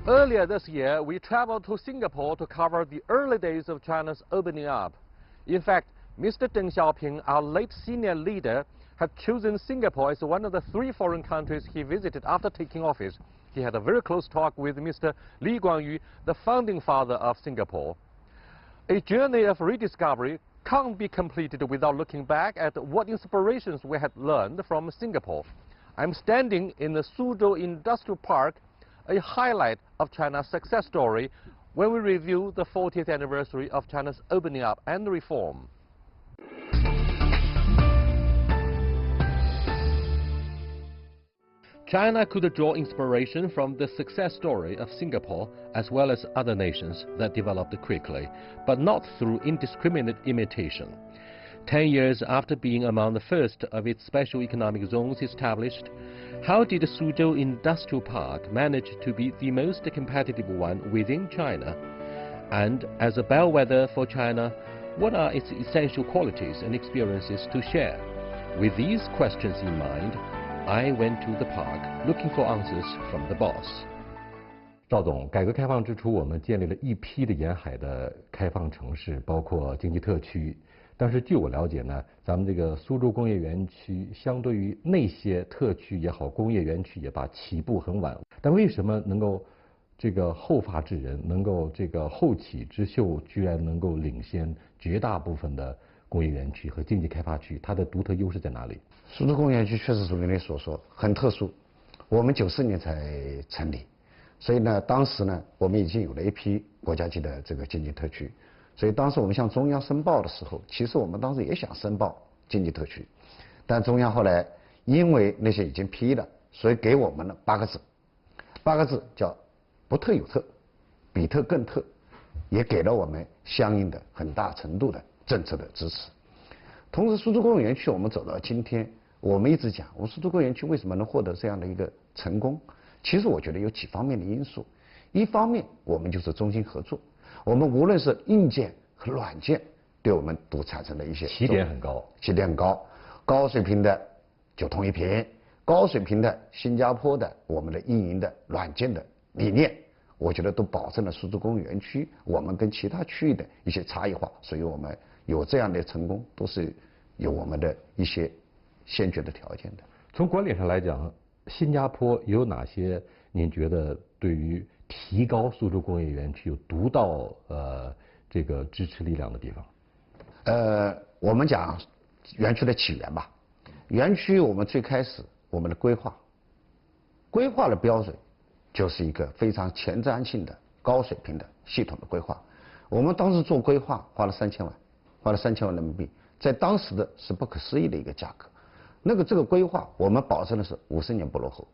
Earlier this year, we traveled to Singapore to cover the early days of China's opening up. In fact, Mr. Deng Xiaoping, our late senior leader, had chosen Singapore as one of the 3 foreign countries he visited after taking office. He had a very close talk with Mr. Lee Kuan Yew, the founding father of Singapore. A journey of rediscovery can't be completed without looking back at what inspirations we had learned from Singapore. I'm standing in the Suzhou Industrial Park, a highlight of China's success story when we review the 40th anniversary of China's opening up and reform. China could draw inspiration from the success story of Singapore as well as other nations that developed quickly, but not through indiscriminate imitation. 10 years after being among the first of its special economic zones established, how did Suzhou Industrial Park manage to be the most competitive one within China? And as a bellwether for China, what are its essential qualities and experiences to share? With these questions in mind, I went to the park looking for answers from the boss. 赵总，改革开放之初，我们建立了一批的沿海的开放城市，包括经济特区。但是据我了解呢，咱们这个苏州工业园区相对于那些特区也好，工业园区也罢，起步很晚。但为什么能够这个后发制人，能够这个后起之秀，居然能够领先绝大部分的工业园区和经济开发区？它的独特优势在哪里？苏州工业园区确实如您所说，很特殊。我们94年才成立，所以呢，当时呢，我们已经有了一批国家级的这个经济特区。所以当时我们向中央申报的时候，其实我们当时也想申报经济特区，但中央后来因为那些已经批了，所以给我们了8个字，8个字叫不特有特，比特更特，也给了我们相应的很大程度的政策的支持。同时，苏州工业园区我们走到今天，我们一直讲，我们苏州工业园区为什么能获得这样的一个成功？其实我觉得有几方面的因素。一方面，我们就是中心合作。我们无论是硬件和软件，对我们都产生了一些起点很高，高水平的九通一平，高水平的新加坡的我们的运营的软件的理念，我觉得都保证了苏州工业园区我们跟其他区域的一些差异化，所以我们有这样的成功，都是有我们的一些先决的条件的。从管理上来讲，新加坡有哪些您觉得对于提高苏州工业园区有独到这个支持力量的地方？我们讲园区的起源吧。园区我们最开始我们的规划的标准就是一个非常前瞻性的高水平的系统的规划。我们当时做规划花了3000万，花了3000万人民币，在当时的是不可思议的一个价格。这个规划我们保证的是50年不落后，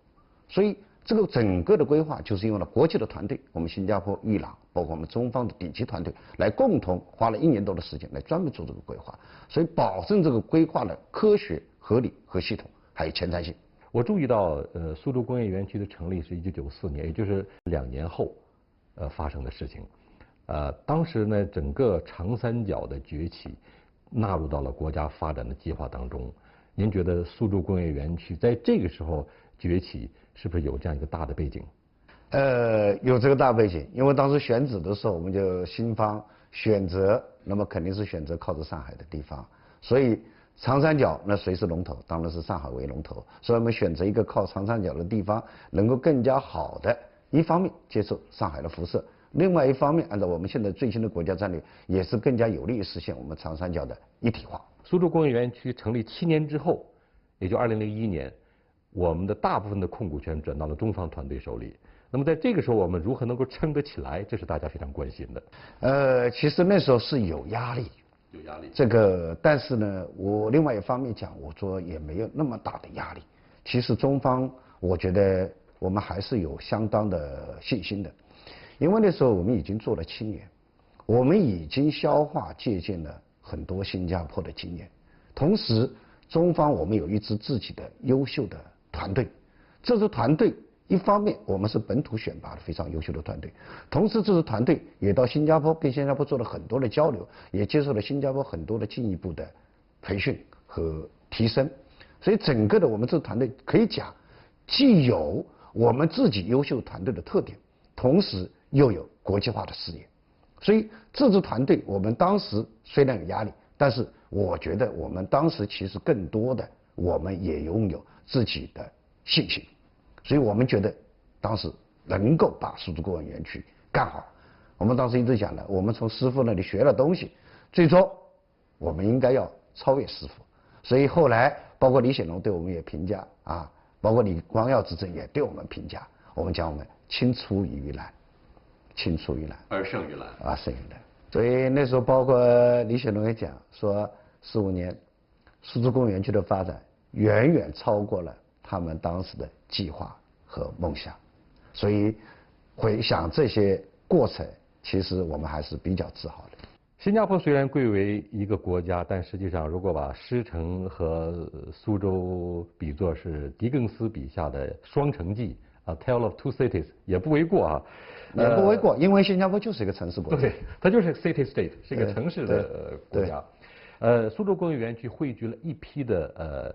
所以这个整个的规划就是用了国际的团队，我们新加坡、伊朗，包括我们中方的顶级团队，来共同花了1年多的时间来专门做这个规划，所以保证这个规划的科学、合理和系统，还有前瞻性。我注意到，苏州工业园区的成立是1994年，也就是2年后，发生的事情。当时呢，整个长三角的崛起纳入到了国家发展的计划当中。您觉得苏州工业园区在这个时候崛起，是不是有这样一个大的背景？有这个大背景，因为当时选址的时候，我们就新方选择，那么肯定是选择靠着上海的地方，所以长三角那谁是龙头？当然是上海为龙头，所以我们选择一个靠长三角的地方，能够更加好的，一方面接受上海的辐射，另外一方面按照我们现在最新的国家战略，也是更加有利于实现我们长三角的一体化。苏州工业园区成立7年之后，也就2001年，我们的大部分的控股权转到了中方团队手里。那么在这个时候，我们如何能够撑得起来？这是大家非常关心的。其实那时候是有压力，但是呢，我另外一方面讲，我说也没有那么大的压力。其实中方，我觉得我们还是有相当的信心的，因为那时候我们已经做了7年，我们已经消化借鉴了很多新加坡的经验，同时中方我们有一支自己的优秀的团队，这支团队一方面我们是本土选拔的非常优秀的团队，同时这支团队也到新加坡跟新加坡做了很多的交流，也接受了新加坡很多的进一步的培训和提升，所以整个的我们这个团队可以讲，既有我们自己优秀团队的特点，同时又有国际化的视野。所以自治团队我们当时虽然有压力，但是我觉得我们当时其实更多的我们也拥有自己的信心，所以我们觉得当时能够把苏州工业园区干好。我们当时一直讲的，我们从师傅那里学了东西，最终我们应该要超越师傅。所以后来包括李显龙对我们也评价啊，包括李光耀执政也对我们评价，我们讲我们青出于蓝，青出于蓝而胜于蓝啊，胜于蓝。所以那时候包括李显龙也讲说，15年苏州工业园区的发展远远超过了他们当时的计划和梦想。所以回想这些过程，其实我们还是比较自豪的。新加坡虽然贵为一个国家，但实际上如果把狮城和苏州比作是狄更斯笔下的双城记啊 ，Tale of Two Cities 也不为过啊。也不为过，因为新加坡就是一个城市国家。对，它就是 city state， 是一个城市的国家。苏州工业园区汇聚了一批的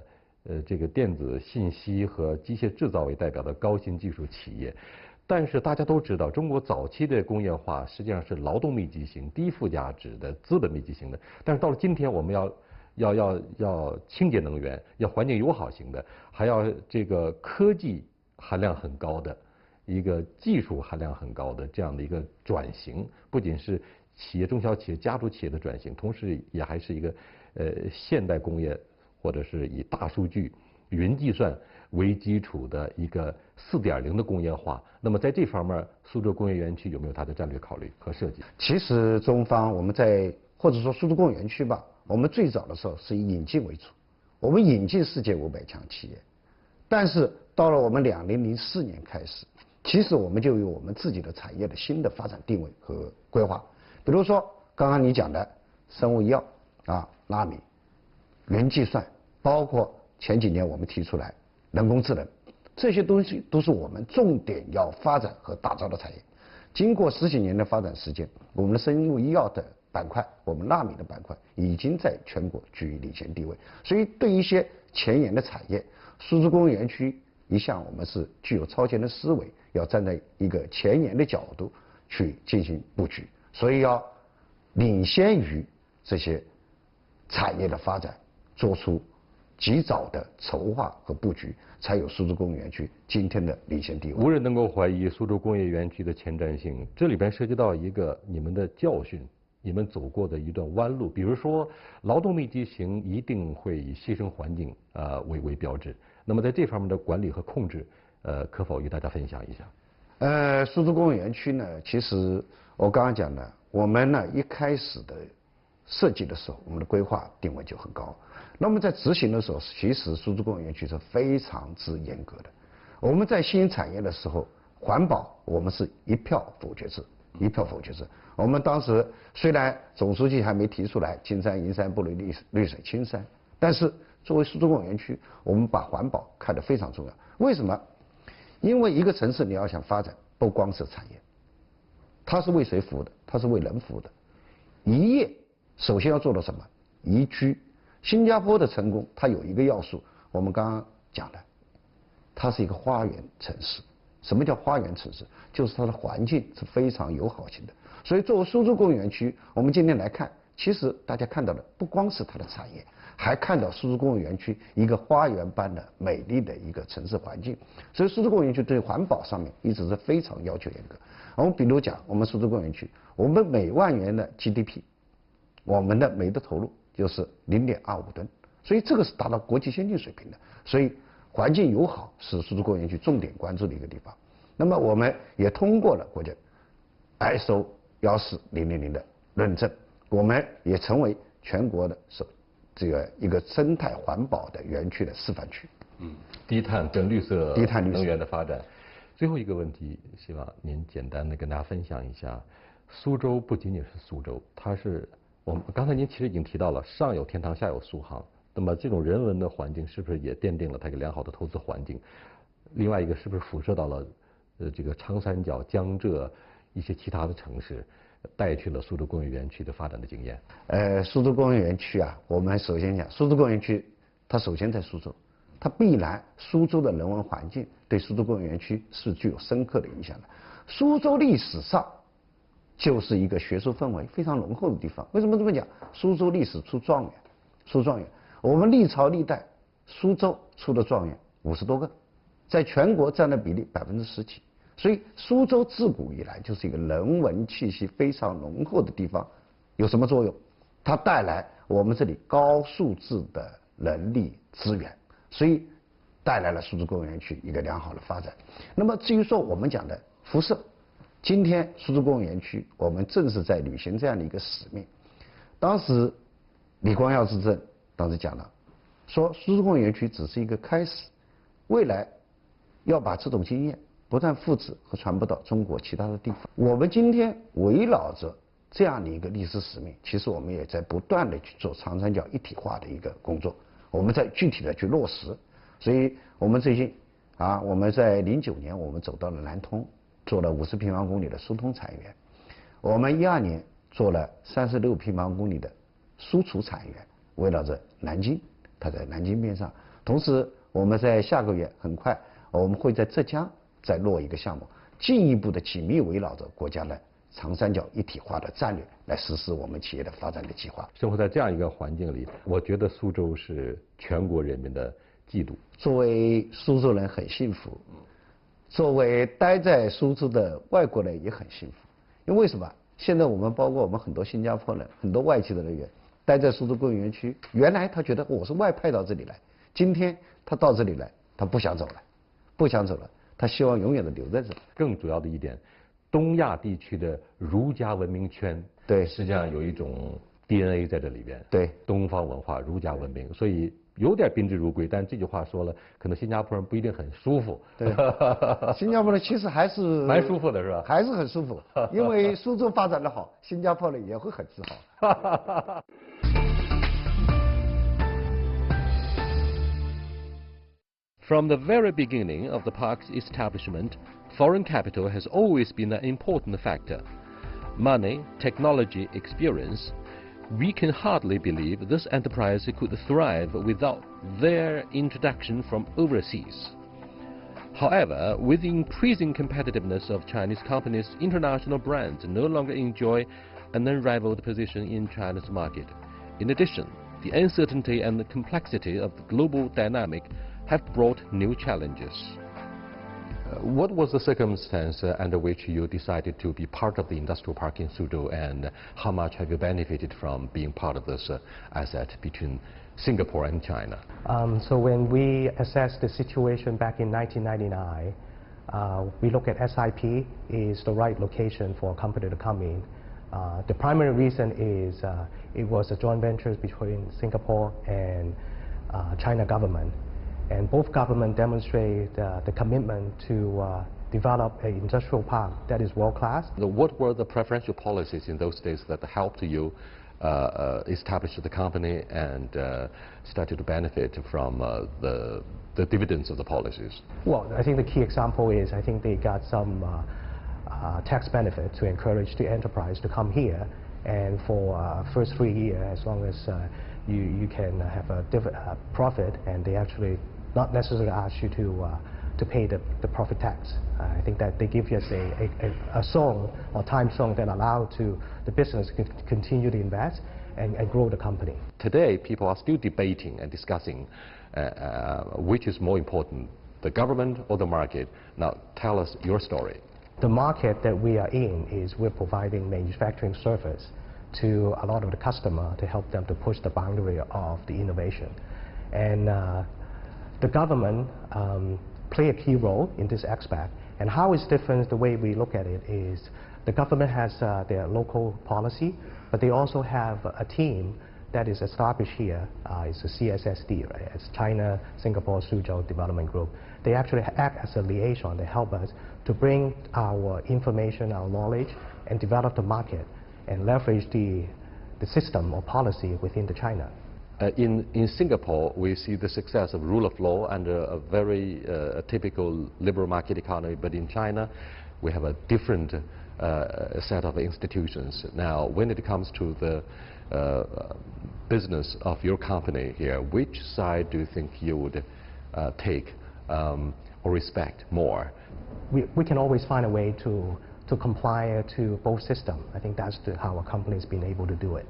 这个电子信息和机械制造为代表的高新技术企业。但是大家都知道，中国早期的工业化实际上是劳动密集型、低附加值的资本密集型的。但是到了今天，我们要清洁能源，要环境友好型的，还要这个科技含量很高的一个技术含量很高的这样的一个转型，不仅是企业、中小企业、家族企业的转型，同时也还是一个现代工业或者是以大数据、云计算为基础的一个4.0的工业化。那么在这方面，苏州工业园区有没有它的战略考虑和设计？其实中方我们在或者说苏州工业园区吧，我们最早的时候是以引进为主，我们引进世界500强企业。但是到了我们2004年开始，其实我们就有我们自己的产业的新的发展定位和规划。比如说刚刚你讲的生物医药啊、纳米、云计算，包括前几年我们提出来人工智能，这些东西都是我们重点要发展和打造的产业。经过10几年的发展时间，我们的生物医药的板块，我们纳米的板块已经在全国居于领先地位。所以对一些前沿的产业，苏州工业园区一向我们是具有超前的思维，要站在一个前沿的角度去进行布局，所以要领先于这些产业的发展，做出及早的筹划和布局，才有苏州工业园区今天的领先地位。无人能够怀疑苏州工业园区的前瞻性。这里边涉及到一个你们的教训，你们走过的一段弯路。比如说，劳动密集型一定会以牺牲环境为标志。那么在这方面的管理和控制，可否与大家分享一下？苏州工业园区呢，其实我刚刚讲的，我们呢一开始的设计的时候，我们的规划定位就很高。那么在执行的时候，其实苏州工业园区是非常之严格的。我们在新兴产业的时候，环保我们是一票否决制，一票否决制。我们当时虽然总书记还没提出来金山银山不如绿水青山，但是作为苏州工业园区，我们把环保看得非常重要。为什么？因为一个城市你要想发展，不光是产业，它是为谁服务的？它是为人服务的。一业首先要做到什么？宜居。新加坡的成功，它有一个要素，我们刚刚讲的，它是一个花园城市。什么叫花园城市？就是它的环境是非常友好型的。所以作为苏州工业园区，我们今天来看，其实大家看到的不光是它的产业，还看到苏州工业园区一个花园般的美丽的一个城市环境。所以苏州工业园区对环保上面一直是非常要求严格。我们比如讲，我们苏州工业园区，我们每万元的 GDP， 我们的煤的投入就是0.25吨，所以这个是达到国际先进水平的。所以环境友好是苏州工业园区重点关注的一个地方。那么我们也通过了国家 ISO 14000的认证，我们也成为全国的这个一个生态环保的园区的示范区。低碳跟绿色能源的发展。最后一个问题，希望您简单的跟大家分享一下，苏州不仅仅是苏州，它是我们刚才您其实已经提到了上有天堂下有苏杭，那么这种人文的环境是不是也奠定了它一个良好的投资环境？另外一个是不是辐射到了这个长三角、江浙一些其他的城市，带去了苏州工业园区的发展的经验？苏州工业园区啊，我们首先讲苏州工业园区，它首先在苏州，它必然苏州的人文环境对苏州工业园区是具有深刻的影响的。苏州历史上就是一个学术氛围非常浓厚的地方。为什么这么讲？苏州历史出状元，出状元。我们历朝历代，苏州出的状元50多个，在全国占的比例10%几。所以苏州自古以来就是一个人文气息非常浓厚的地方。有什么作用？它带来我们这里高素质的人力资源，所以带来了苏州工业园区一个良好的发展。那么至于说我们讲的辐射，今天苏州工业园区我们正是在履行这样的一个使命。当时李光耀执政当时讲了，说苏州工业园区只是一个开始，未来要把这种经验不断复制和传播到中国其他的地方。我们今天围绕着这样的一个历史使命，其实我们也在不断的去做长三角一体化的一个工作，我们在具体的去落实。所以我们最近我们在09年我们走到了南通，做了50平方公里的疏通产业园。我们12年做了36平方公里的输出产业园，围绕着南京，它在南京边上。同时我们在下个月很快我们会在浙江再落一个项目，进一步的紧密围绕着国家的长三角一体化的战略来实施我们企业的发展的计划。生活在这样一个环境里，我觉得苏州是全国人民的嫉妒。作为苏州人很幸福，作为待在苏州的外国人也很幸福。因为什么？现在我们包括我们很多新加坡人、很多外籍的人员待在苏州工业园区，原来他觉得我是外派到这里来，今天他到这里来，他不想走了，不想走了，他希望永远的留在这里。更主要的一点，东亚地区的儒家文明圈，对，实际上有一种 DNA 在这里边。对，东方文化、儒家文明，所以有点宾至如归。但这句话说了，可能新加坡人不一定很舒服。对，新加坡人其实还是蛮舒服的，是吧？还是很舒服，因为苏州发展的好，新加坡人也会很自豪。From the very beginning of the park's establishment, foreign capital has always been an important factor. Money, technology, experience. We can hardly believe this enterprise could thrive without their introduction from overseas. However, with the increasing competitiveness of Chinese companies, international brands no longer enjoy an unrivaled position in China's market. In addition, the uncertainty and the complexity of the global dynamic have brought new challenges. What was the circumstance under which you decided to be part of the industrial park in Suzhou, and how much have you benefited from being part of this asset between Singapore and China? So when we assessed the situation back in 1999, we look at SIP is the right location for a company to come in. The primary reason is it was a joint venture between Singapore and China government. And both governments demonstrate the commitment to develop an industrial park that is world-class. What were the preferential policies in those days that helped you establish the company and started to benefit from the dividends of the policies? Well, I think the key example is I think they got some tax benefit to encourage the enterprise to come here. And for first 3 years, as long as you can have a profit, and they actually not necessarily ask you to pay the profit tax. I think that they give us a zone or time zone that allow to the business to continue to invest and grow the company. Today, people are still debating and discussing which is more important, the government or the market. Now, tell us your story. The market that we are in is we're providing manufacturing service to a lot of the customer to help them to push the boundary of the innovation. And the government play a key role in this aspect. And how it's different, the way we look at it is the government has their local policy, but they also have a team that is established here. It's a CSSD, right? It's China, Singapore, Suzhou Development Group. They actually act as a liaison to help us to bring our information, our knowledge, and develop the market and leverage the system or policy within the China. In Singapore, we see the success of rule of law under a very typical liberal market economy, but in China, we have a different set of institutions. Now, when it comes to the business of your company here, which side do you think you would take or respect more? We can always find a way to comply to both systems. I think that's how a company has been able to do it.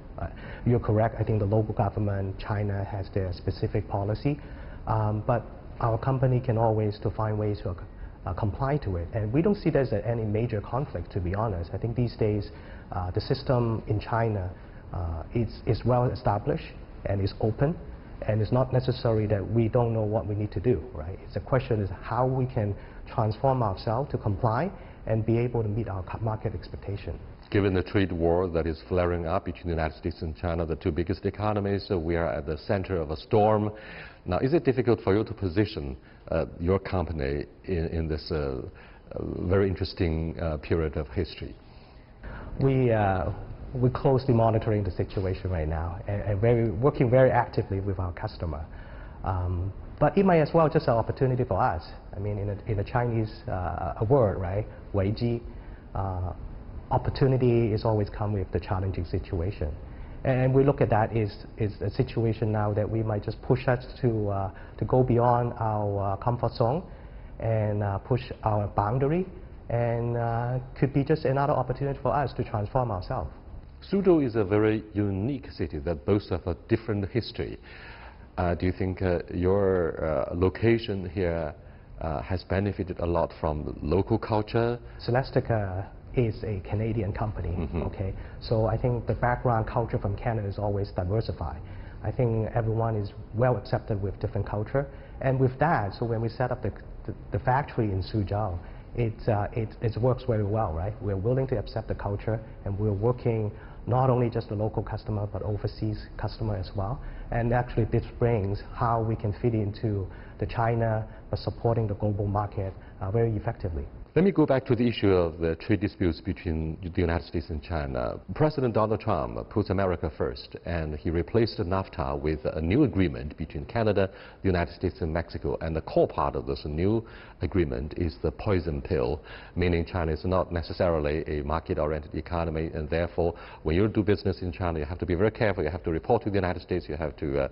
You're correct. I think the local government, China, has their specific policy, but our company can always find ways to comply to it. And we don't see there's any major conflict, to be honest. I think these days the system in China is well established and is open. And it's not necessary that we don't know what we need to do, right? It's a question is how we can transform ourselves to comply and be able to meet our market expectation. Given the trade war that is flaring up between the United States and China, the two biggest economies, so we are at the center of a storm. Now, is it difficult for you to position your company in this very interesting period of history? We're closely monitoring the situation right now and working very actively with our customer. But it might as well just an opportunity for us. I mean, in a Chinese word, right, 危机, opportunity is always come with the challenging situation. And we look at that is a situation now that we might just push us to go beyond our comfort zone and push our boundary, and could be just another opportunity for us to transform ourselves. Suzhou is a very unique city that boasts of a different history. Do you think your location here has benefited a lot from the local culture? Celestica is a Canadian company, okay? So I think the background culture from Canada is always diversified. I think everyone is well accepted with different culture. And with that, so when we set up the factory in Suzhou, it works very well, right? We're willing to accept the culture, and we're working not only just the local customer, but overseas customer as well. And actually this brings how we can fit into the China, but supporting the global market very effectively. Let me go back to the issue of the trade disputes between the United States and China. President Donald Trump puts America first, and he replaced NAFTA with a new agreement between Canada, the United States, and Mexico. And the core part of this new agreement is the poison pill, meaning China is not necessarily a market-oriented economy, and therefore, when you do business in China, you have to be very careful. You have to report to the United States. You have to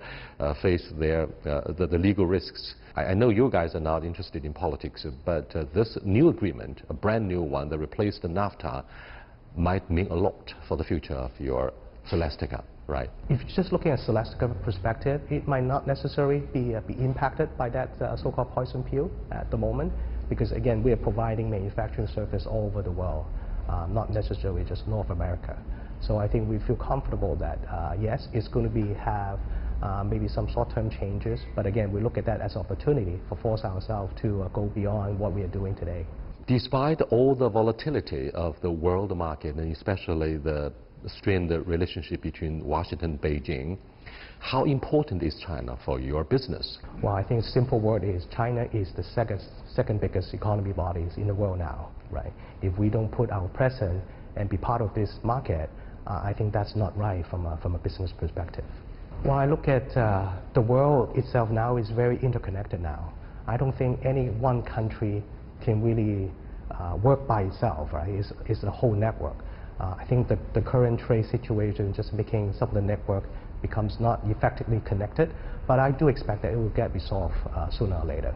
face the legal risks. I know you guys are not interested in politics, but this new agreement, a brand new one that replaced the NAFTA, might mean a lot for the future of your Celestica, right? If you're just looking at Celestica perspective, it might not necessarily be impacted by that so-called poison pill at the moment, because again, we are providing manufacturing service all over the world, not necessarily just North America. So I think we feel comfortable that yes, it's going to have maybe some short-term changes, but again, we look at that as an opportunity to force ourselves to go beyond what we are doing today. Despite all the volatility of the world market, and especially the strained relationship between Washington and Beijing, how important is China for your business? Well, I think a simple word is China is the second biggest economy bodies in the world now, right? If we don't put our presence and be part of this market, I think that's not right from a business perspective. Well, I look at the world itself now is very interconnected now. I don't think any one country can really work by itself, right? It's a whole network. I think that the current trade situation just making some of the network becomes not effectively connected, but I do expect that it will get resolved sooner or later.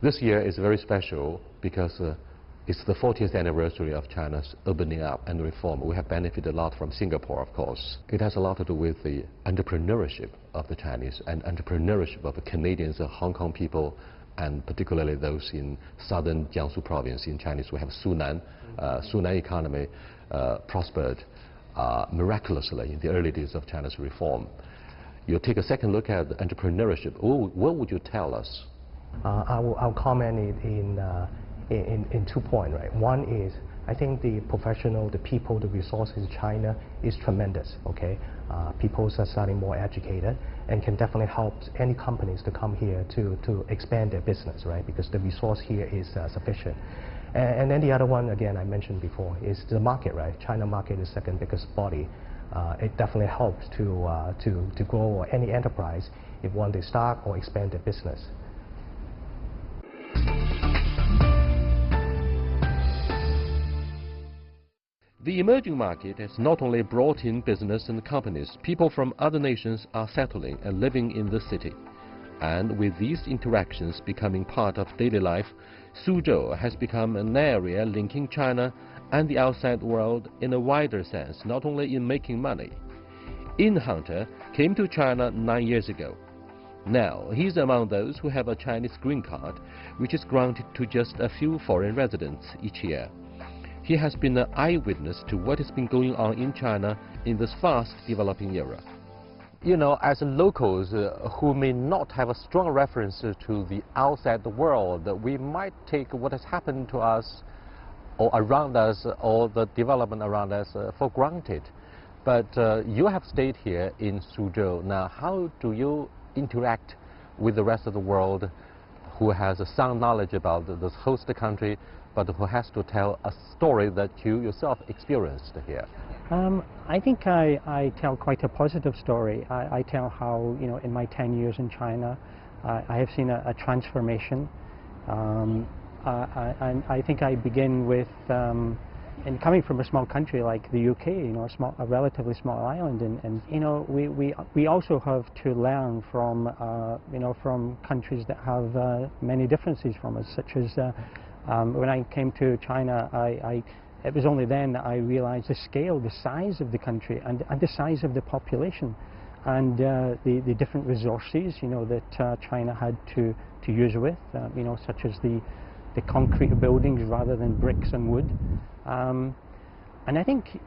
This year is very special because it's the 40th anniversary of China's opening up and reform. We have benefited a lot from Singapore, of course. It has a lot to do with the entrepreneurship of the Chinese and entrepreneurship of the Canadians and Hong Kong people, and particularly those in southern Jiangsu province. In Chinese, we have Sunan. Sunan economy prospered miraculously in the early days of China's reform. You take a second look at entrepreneurship. What would you tell us? I'll comment in 2 points, right? One is, I think the professional, the people, the resources in China is tremendous, okay? People are starting more educated and can definitely help any companies to come here to expand their business, right? Because the resource here is sufficient. And then the other one, again, I mentioned before, is the market, right? China market is second biggest body. It definitely helps to grow any enterprise if one they start or expand their business. The emerging market has not only brought in business and companies, people from other nations are settling and living in the city. And with these interactions becoming part of daily life, Suzhou has become an area linking China and the outside world in a wider sense, not only in making money. In Hunter came to China 9 years ago. Now, he's among those who have a Chinese green card, which is granted to just a few foreign residents each year. He has been an eyewitness to what has been going on in China in this fast-developing era. You know, as locals who may not have a strong reference to the outside world, we might take what has happened to us or around us or the development around us for granted. But you have stayed here in Suzhou. Now, how do you interact with the rest of the world who has a sound knowledge about this host country, but who has to tell a story that you yourself experienced here? I think I tell quite a positive story. I tell how, you know, in my 10 years in China, I have seen a transformation. And I think I begin with, and coming from a small country like the UK, you know, a relatively small island, and you know, we also have to learn from, you know, from countries that have many differences from us, such as when I came to China, it was only then that I realized the scale, the size of the country, and the size of the population, and the different resources, you know, that China had to use with, you know, such as the concrete buildings rather than bricks and wood. And I think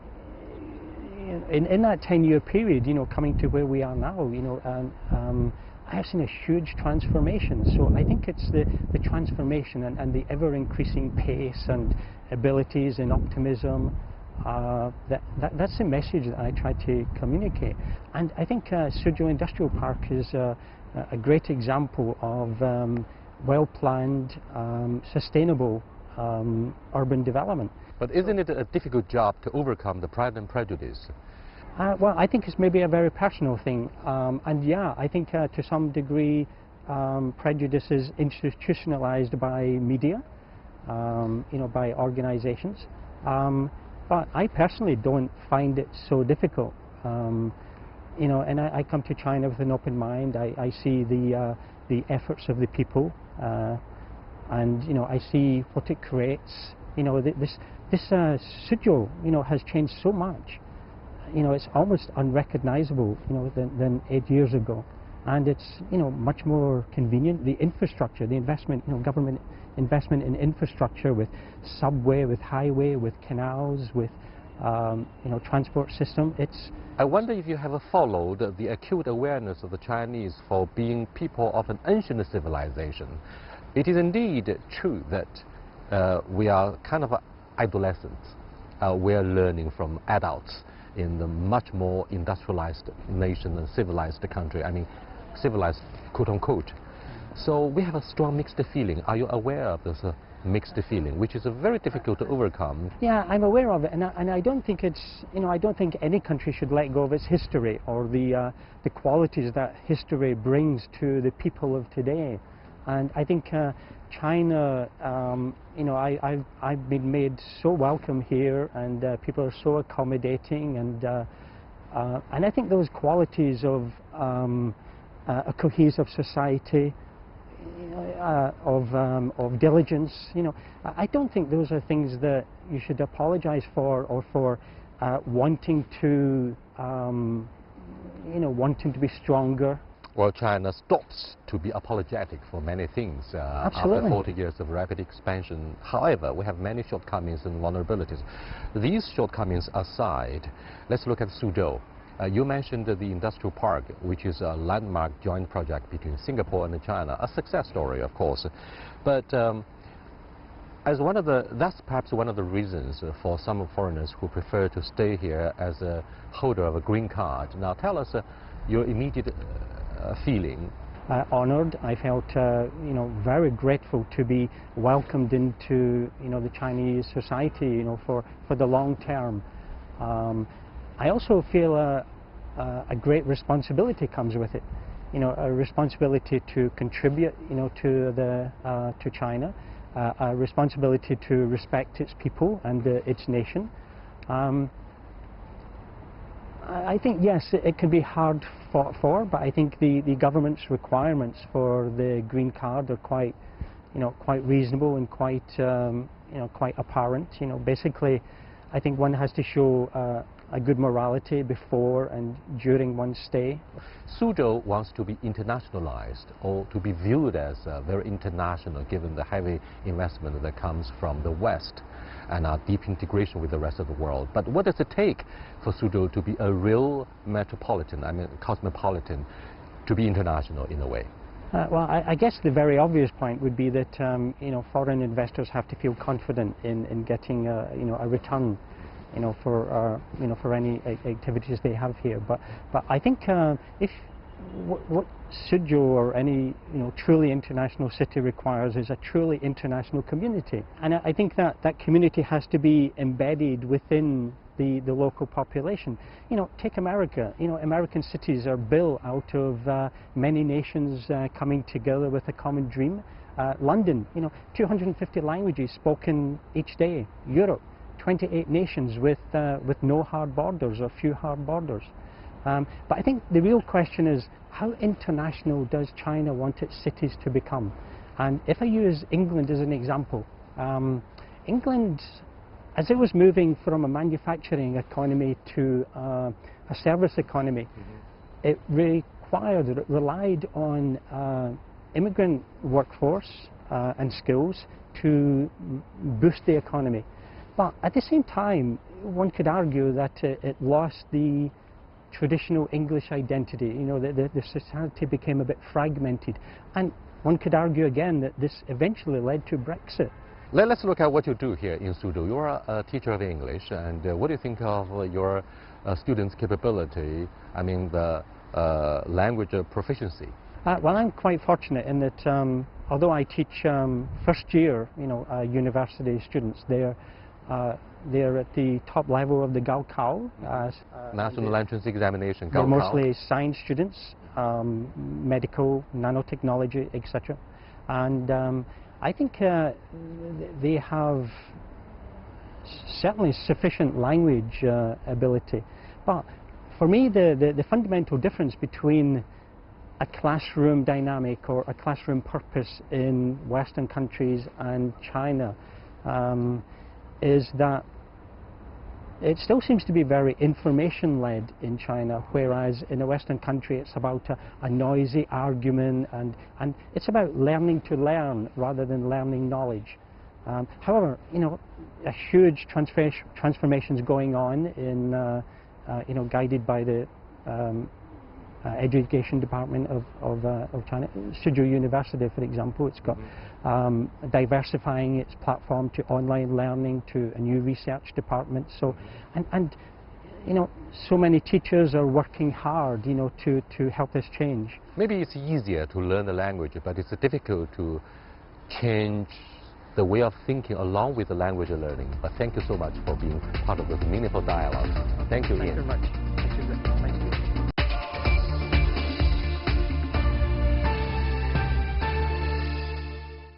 in that 10-year period, you know, coming to where we are now, you know, I have seen a huge transformation. So I think it's the transformation and the ever-increasing pace and abilities and optimism. That's the message that I try to communicate. And I think Suzhou Industrial Park is a great example of well-planned, sustainable urban development. But isn't it a difficult job to overcome the pride and prejudice? Well, I think it's maybe a very personal thing. And yeah, I think to some degree prejudice is institutionalized by media, you know, by organizations. But I personally don't find it so difficult. You know, and I come to China with an open mind. I see the efforts of the people, and you know, I see what it creates. You know, this Suzhou, you know, has changed so much. You know, it's almost unrecognizable, you know, than 8 years ago, and it's, you know, much more convenient. The infrastructure, the investment, you know, government investment in infrastructure with subway, with highway, with canals, with you know, transport system. I wonder if you have followed the acute awareness of the Chinese for being people of an ancient civilization. It is indeed true that we are kind of adolescents. We are learning from adults in the much more industrialized nation and civilized country. I mean, civilized, quote unquote. So we have a strong mixed feeling. Are you aware of this mixed feeling, which is very difficult to overcome? Yeah, I'm aware of it, and I don't think it's, you know, I don't think any country should let go of its history or the qualities that history brings to the people of today. And I think China, you know, I've been made so welcome here, and people are so accommodating, and I think those qualities of a cohesive society, of diligence, you know, I don't think those are things that you should apologize for, or for wanting to, you know, wanting to be stronger. Well, China stops to be apologetic for many things after 40 years of rapid expansion. However, we have many shortcomings and vulnerabilities. These shortcomings aside, let's look at Suzhou. You mentioned the industrial park, which is a landmark joint project between Singapore and China, a success story, of course. But as that's perhaps one of the reasons for some foreigners who prefer to stay here as a holder of a green card. Now, tell us your immediate feeling. Honored. I felt, you know, very grateful to be welcomed into, you know, the Chinese society, you know, for the long term. I also feel a great responsibility comes with it. You know, a responsibility to contribute, you know, to China, a responsibility to respect its people and its nation. I think yes, it can be hard fought for, but I think the government's requirements for the green card are quite, quite reasonable and quite, quite apparent. Basically, I think one has to show a good morality before and during one's stay. Suzhou wants to be internationalized or to be viewed as very international given the heavy investment that comes from the West and our deep integration with the rest of the world. But what does it take for Suzhou to be a real metropolitan, I mean cosmopolitan, to be international in a way? Well, I guess the very obvious point would be that foreign investors have to feel confident in getting a return for any activities they have here. But I think if what Suzhou or any truly international city requires is a truly international community, and I think that community has to be embedded within the local population. Take America. American cities are built out of many nations coming together with a common dream. London, 250 languages spoken each day. Europe, 28 nations with no hard borders or few hard borders. But I think the real question is, how international does China want its cities to become? And if I use England as an example, England, as it was moving from a manufacturing economy to a service economy, it relied on immigrant workforce and skills to boost the economy. But at the same time, one could argue that it lost the traditional English identity. The society became a bit fragmented. And one could argue again that this eventually led to Brexit. Let's look at what you do here in Suzhou. You're a teacher of English, and what do you think of your students' capability, I mean the language proficiency? Well, I'm quite fortunate in that although I teach first year university students, they're at the top level of the Gaokao. National Entrance Examination, Gaokao. They're mostly science students, medical, nanotechnology, etc. And I think they have certainly sufficient language ability. But for me, the fundamental difference between a classroom dynamic or a classroom purpose in Western countries and China is that it still seems to be very information-led in China, whereas in a Western country it's about a noisy argument and it's about learning to learn rather than learning knowledge. However, a huge transformations going on in guided by the education department of China. Suzhou University, for example, it's got diversifying its platform to online learning, to a new research department. So, and so many teachers are working hard, to help this change. Maybe it's easier to learn the language, but it's difficult to change the way of thinking along with the language learning. But thank you so much for being part of this meaningful dialogue. Thank you, Ian. Thank you very much.